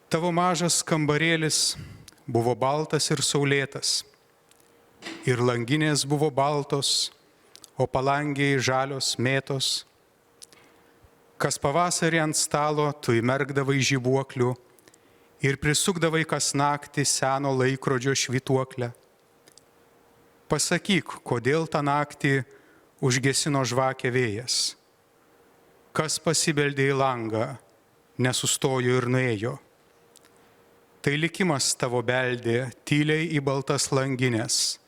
Tavo mažas kambarėlis buvo baltas ir saulėtas, ir langinės buvo baltos, o palangiai žalios mėtos. Kas pavasarį ant stalo tu įmerkdavai žibuoklių ir prisukdavai kas naktį seno laikrodžio švytuoklę. Pasakyk, kodėl tą naktį užgesino žvakę vėjas. Kas pasibeldė į langą, nesustojo ir nuėjo. Tai likimas tavo beldė tyliai į baltas langinės.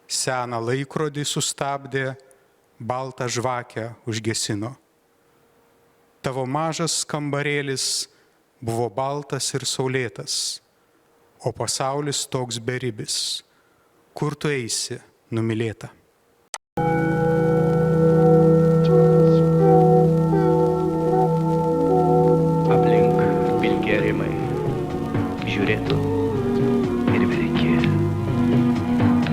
Seną laikrodį sustabdė, baltą žvakę užgesino. Tavo mažas kambarėlis buvo baltas ir saulėtas, o pasaulis toks beribis. Kur tu eisi, numylėta? Aplink pilki rimai, žiūrėtų ir verki.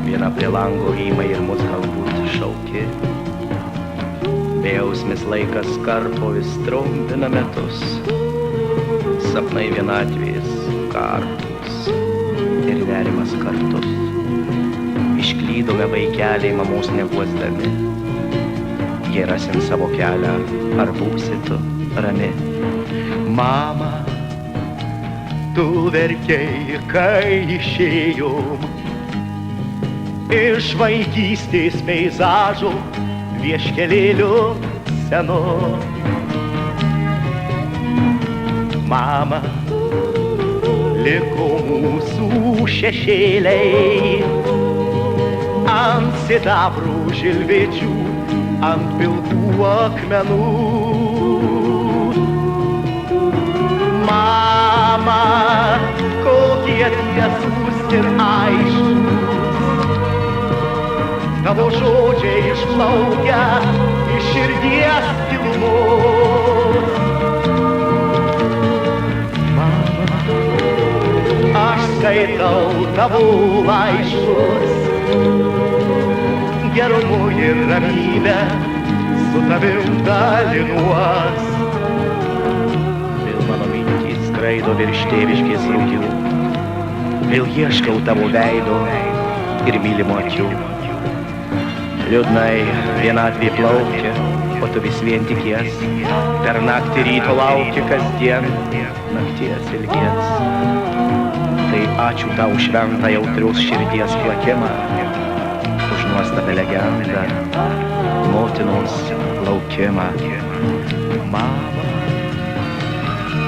Viena prie lango įma ir mus galbūt šauki. Bejausmis laikas karpo vis trumpina metus. Sapnai vienatvės kartus ir nerimas kartus. Išklydome vaikeliai mamos neguosdami. Jei rasim savo kelią, ar būsi tu rami? Mama, tu verkei, kai išėjom iš vaikystės peizažų vieškelėlių senu. Mama, liko mūsų šešėliai ant sidabrų žilvėčių, ant pilkų akmenų. Mama, kokie tiesus ir aiškus tavo žodžiai išplaukia iš širdies gilumos. Mama, aš skaitau tavo laiškus, gerumu ir ramybę su tavim dalinuos. Vėl mano mintys skraido virš tėviškės rūkių, vėl ieškau tavo veido ir mylimo akių. Liūdnai vienatvė plaukia, o tu vis vien tikies. Per naktį ryto lauki kasdien, nakties ilgies. Tai ačiū tau šventą jautriaus širdies plakimą, už nuostabę legendą, motinos laukimą. Mama,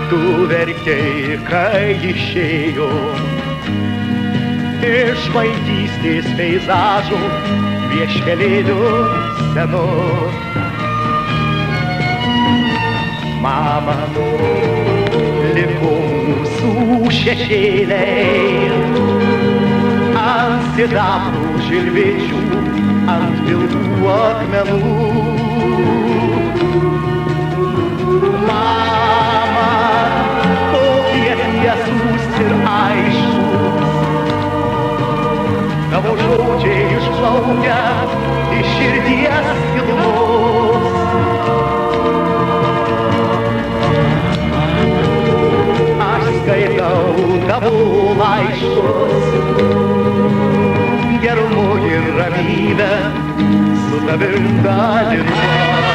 tu verkei, kai išėjo iš vaikystės peizažų vieškelėlių senu. Mama, liko mūsų šešėliai ant sidabrų žilvėčių, ant pilkų akmenų. Mama, kokie tiesus ir aiškus tavo žodžiai išplaukia iš širdies gilumos. Aš skaitau tavo laiškus, gerumu ir ramybę su tavim dalinuos.